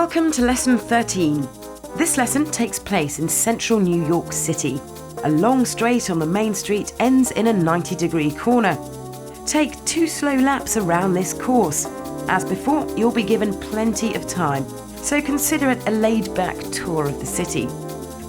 Welcome to Lesson 13. This lesson takes place in central New York City. A long straight on the main street ends in a 90-degree corner. Take 2 slow laps around this course. As before, you'll be given plenty of time, so consider it a laid-back tour of the city.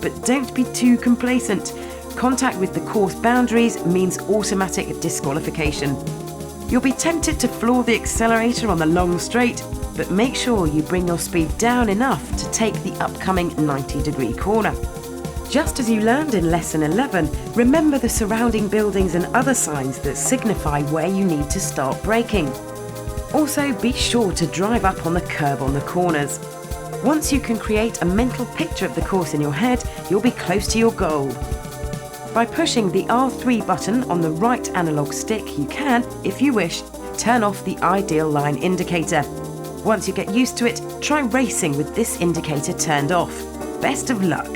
But don't be too complacent. Contact with the course boundaries means automatic disqualification. You'll be tempted to floor the accelerator on the long straight, but make sure you bring your speed down enough to take the upcoming 90-degree corner. Just as you learned in Lesson 11, remember the surrounding buildings and other signs that signify where you need to start braking. Also, be sure to drive up on the curb on the corners. Once you can create a mental picture of the course in your head, you'll be close to your goal. By pushing the R3 button on the right analog stick, you can, if you wish, turn off the ideal line indicator. Once you get used to it, try racing with this indicator turned off. Best of luck!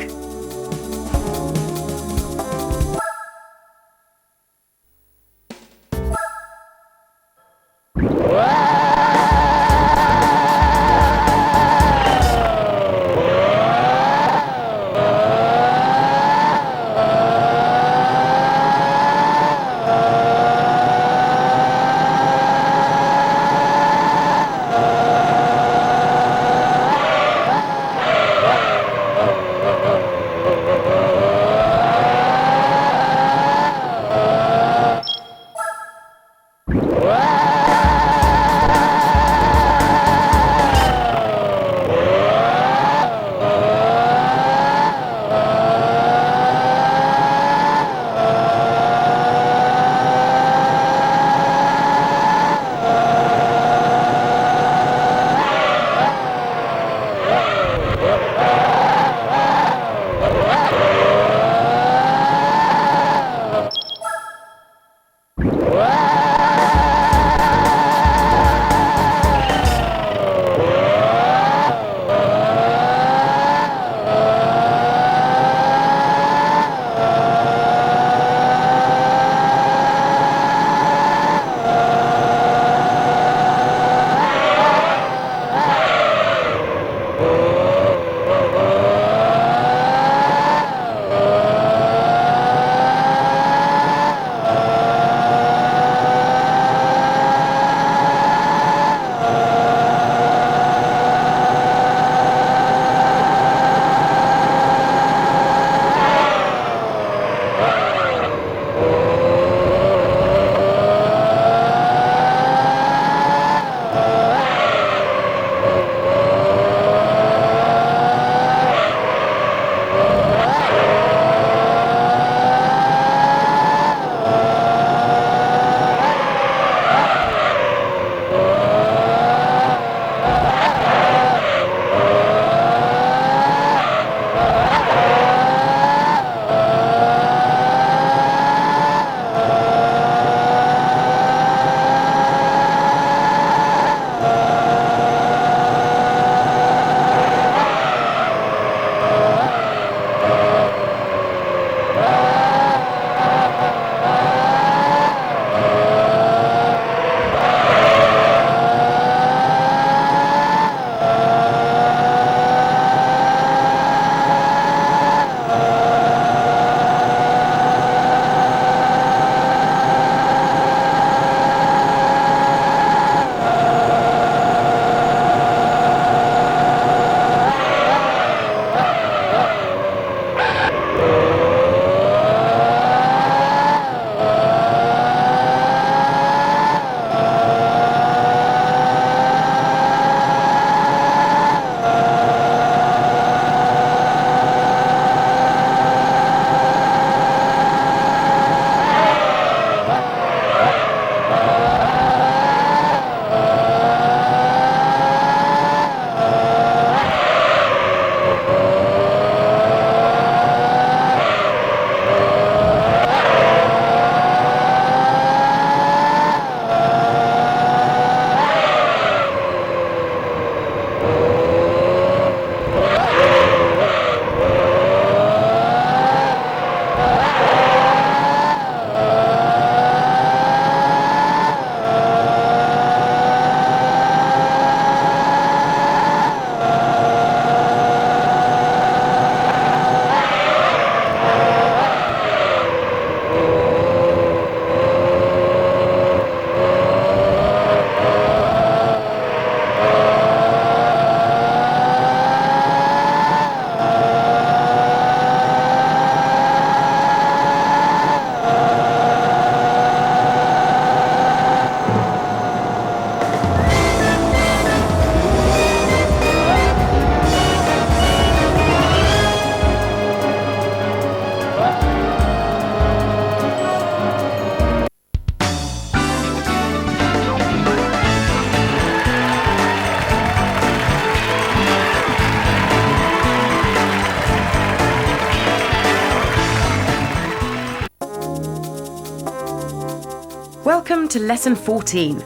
Welcome to Lesson 14.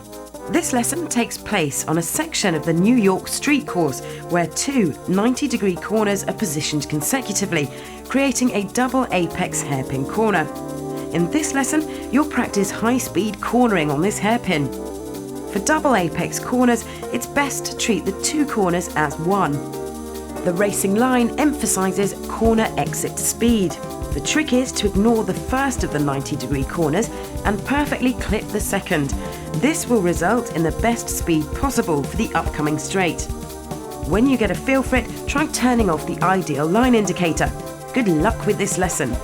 This lesson takes place on a section of the New York street course where two 90-degree corners are positioned consecutively, creating a double apex hairpin corner. In this lesson, you'll practice high-speed cornering on this hairpin. For double apex corners, it's best to treat the two corners as one. The racing line emphasises corner exit speed. The trick is to ignore the first of the 90-degree corners and perfectly clip the second. This will result in the best speed possible for the upcoming straight. When you get a feel for it, try turning off the ideal line indicator. Good luck with this lesson.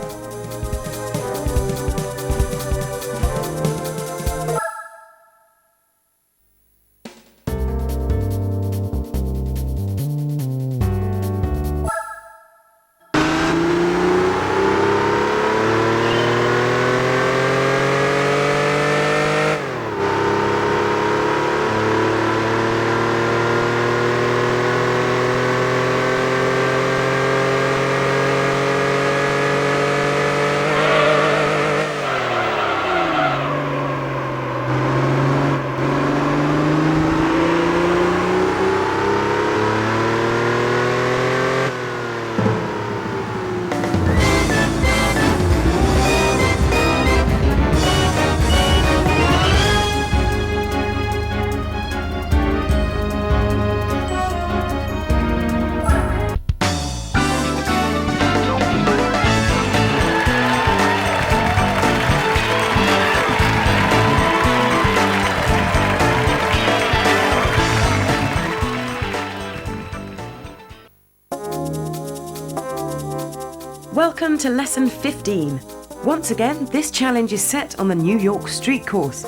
Welcome to Lesson 15. Once again, this challenge is set on the New York street course.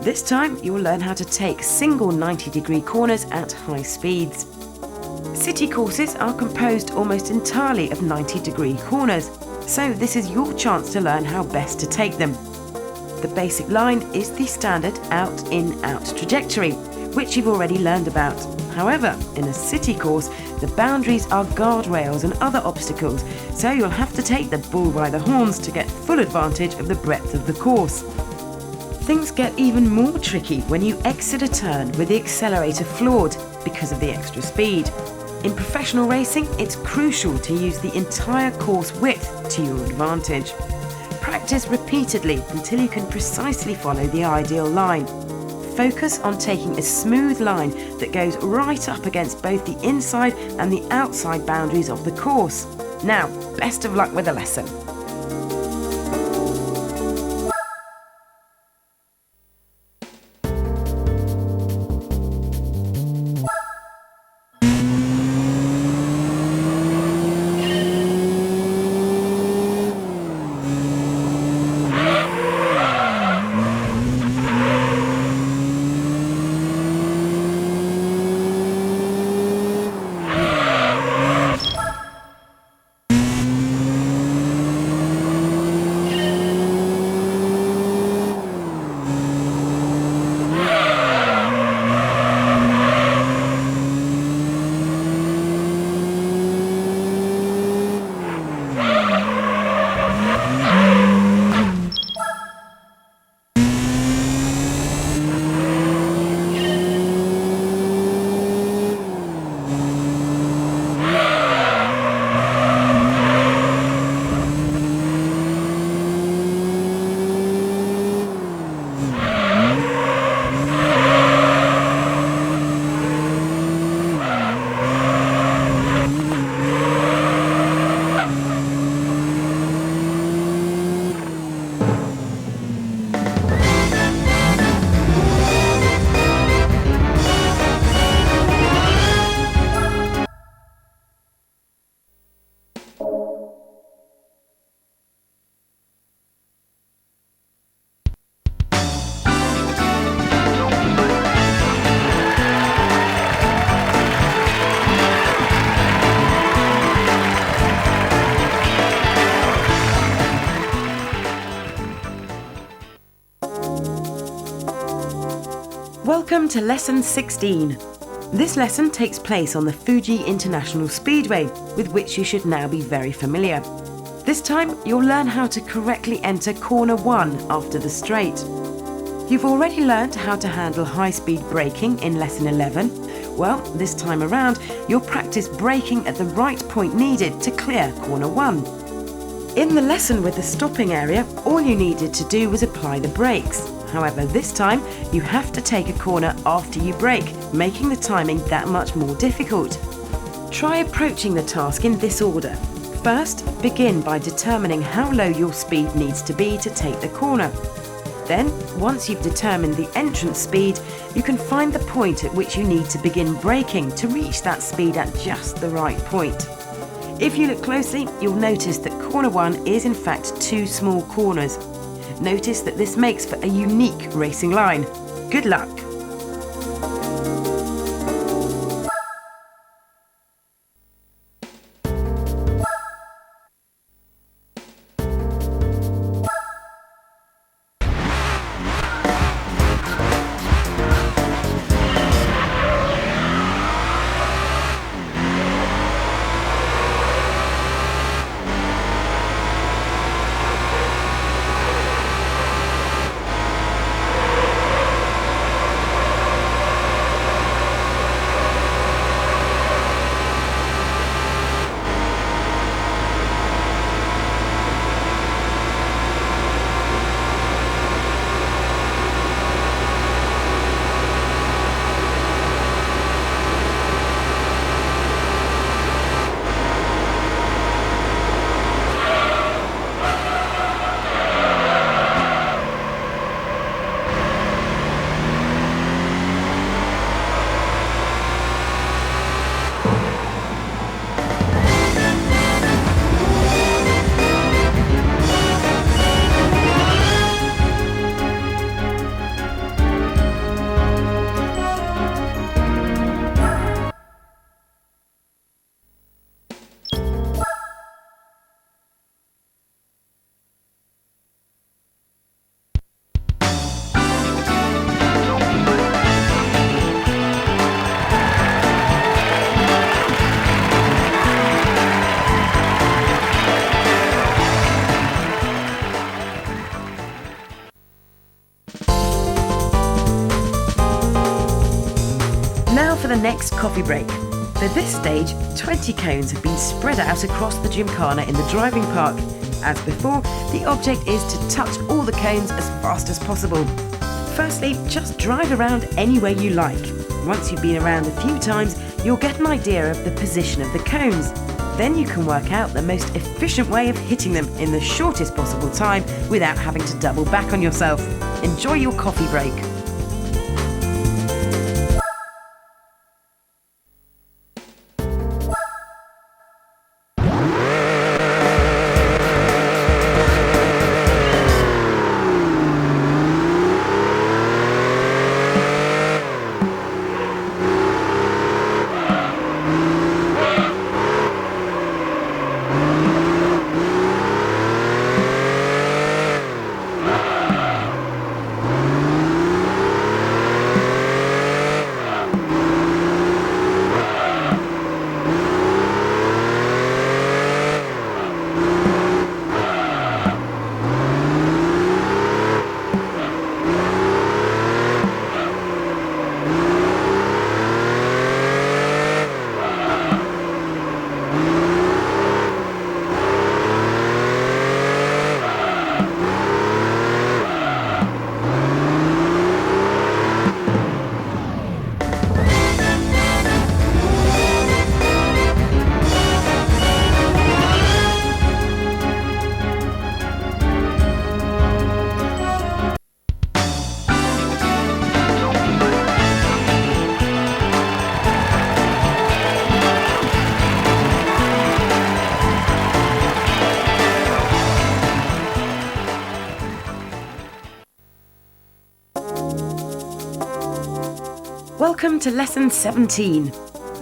This time, you'll learn how to take single 90-degree corners at high speeds. City courses are composed almost entirely of 90-degree corners, so this is your chance to learn how best to take them. The basic line is the standard out-in-out trajectory, which you've already learned about. However, in a city course, the boundaries are guardrails and other obstacles, so you'll have to take the bull by the horns to get full advantage of the breadth of the course. Things get even more tricky when you exit a turn with the accelerator floored because of the extra speed. In professional racing, it's crucial to use the entire course width to your advantage. Practice repeatedly until you can precisely follow the ideal line. Focus on taking a smooth line that goes right up against both the inside and the outside boundaries of the course. Now, best of luck with the lesson. Welcome to Lesson 16. This lesson takes place on the Fuji International Speedway, with which you should now be very familiar. This time, you'll learn how to correctly enter corner 1 after the straight. You've already learned how to handle high-speed braking in Lesson 11. Well, this time around, you'll practice braking at the right point needed to clear Corner 1. In the lesson with the stopping area, all you needed to do was apply the brakes. However, this time, you have to take a corner after you brake, making the timing that much more difficult. Try approaching the task in this order. First, begin by determining how low your speed needs to be to take the corner. Then, once you've determined the entrance speed, you can find the point at which you need to begin braking to reach that speed at just the right point. If you look closely, you'll notice that Corner 1 is in fact 2 small corners. Notice that this makes for a unique racing line. Good luck! Now for the next coffee break. For this stage, 20 cones have been spread out across the gymkhana in the driving park. As before, the object is to touch all the cones as fast as possible. Firstly, just drive around any way you like. Once you've been around a few times, you'll get an idea of the position of the cones. Then you can work out the most efficient way of hitting them in the shortest possible time without having to double back on yourself. Enjoy your coffee break. Welcome to Lesson 17.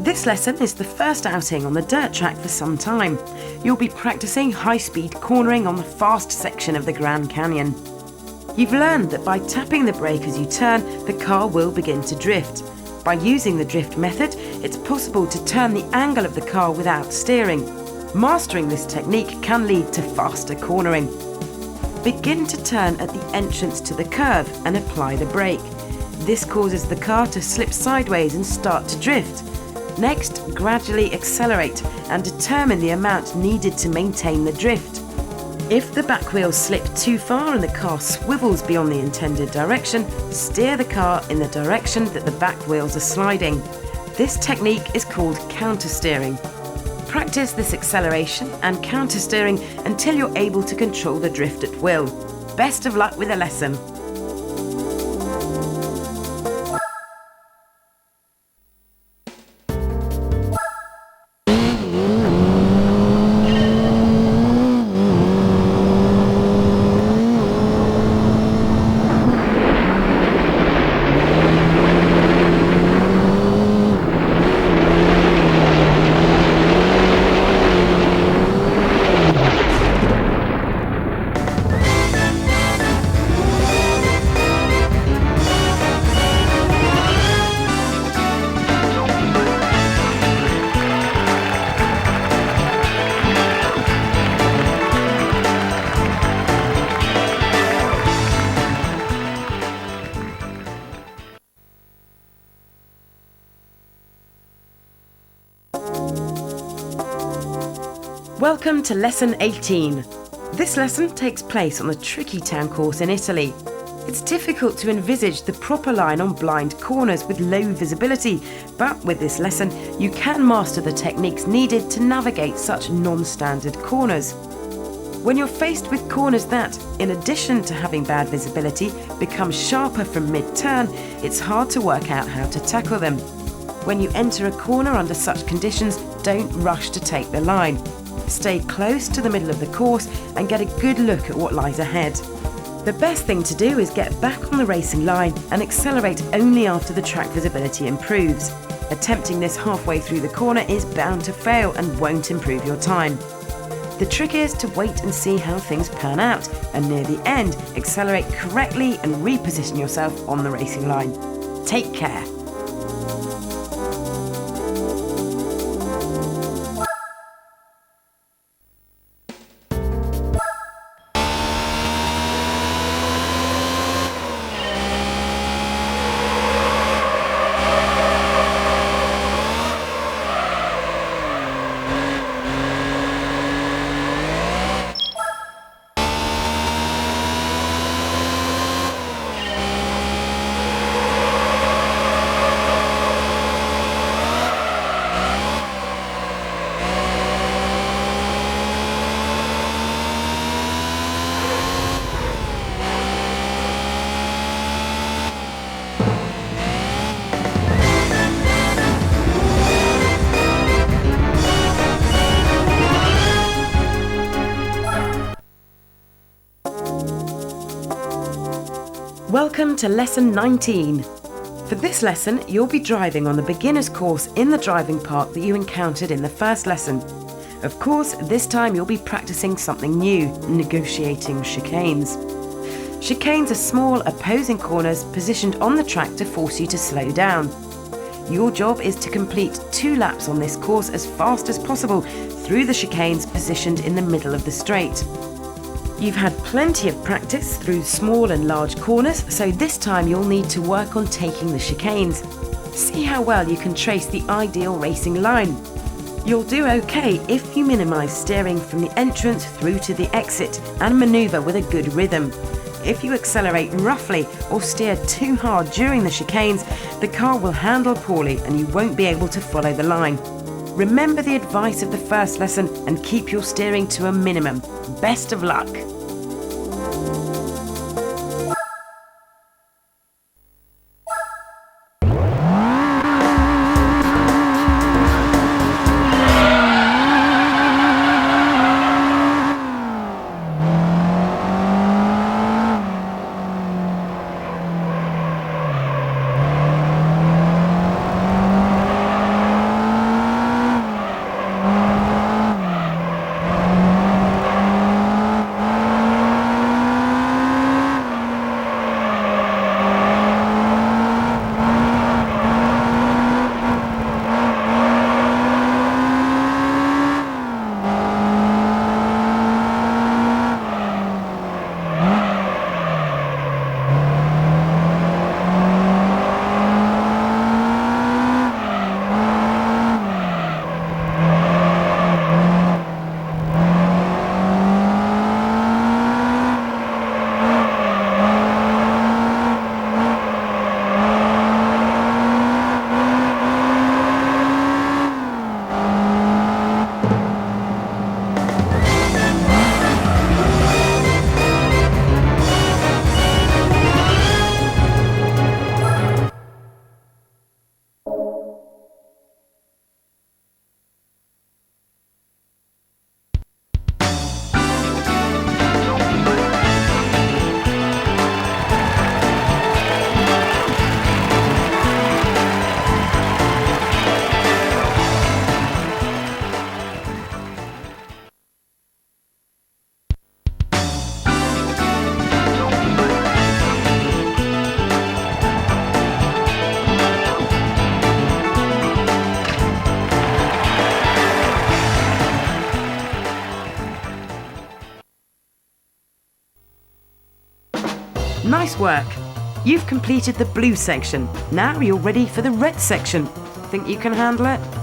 This lesson is the first outing on the dirt track for some time. You'll be practicing high-speed cornering on the fast section of the Grand Canyon. You've learned that by tapping the brake as you turn, the car will begin to drift. By using the drift method, it's possible to turn the angle of the car without steering. Mastering this technique can lead to faster cornering. Begin to turn at the entrance to the curve and apply the brake. This causes the car to slip sideways and start to drift. Next, gradually accelerate and determine the amount needed to maintain the drift. If the back wheels slip too far and the car swivels beyond the intended direction, steer the car in the direction that the back wheels are sliding. This technique is called countersteering. Practice this acceleration and countersteering until you're able to control the drift at will. Best of luck with the lesson. Welcome to Lesson 18. This lesson takes place on the tricky town course in Italy. It's difficult to envisage the proper line on blind corners with low visibility, but with this lesson you can master the techniques needed to navigate such non-standard corners. When you're faced with corners that, in addition to having bad visibility, become sharper from mid-turn, it's hard to work out how to tackle them. When you enter a corner under such conditions, don't rush to take the line. Stay close to the middle of the course and get a good look at what lies ahead. The best thing to do is get back on the racing line and accelerate only after the track visibility improves. Attempting this halfway through the corner is bound to fail and won't improve your time. The trick is to wait and see how things pan out, and near the end, accelerate correctly and reposition yourself on the racing line. Take care. Welcome to Lesson 19. For this lesson, you'll be driving on the beginner's course in the driving park that you encountered in the first lesson. Of course, this time you'll be practicing something new, negotiating chicanes. Chicanes are small, opposing corners positioned on the track to force you to slow down. Your job is to complete 2 laps on this course as fast as possible through the chicanes positioned in the middle of the straight. You've had plenty of practice through small and large corners, so this time you'll need to work on taking the chicanes. See how well you can trace the ideal racing line. You'll do okay if you minimise steering from the entrance through to the exit and manoeuvre with a good rhythm. If you accelerate roughly or steer too hard during the chicanes, the car will handle poorly and you won't be able to follow the line. Remember the advice of the first lesson and keep your steering to a minimum. Best of luck! Nice work! You've completed the blue section. Now you're ready for the red section. Think you can handle it?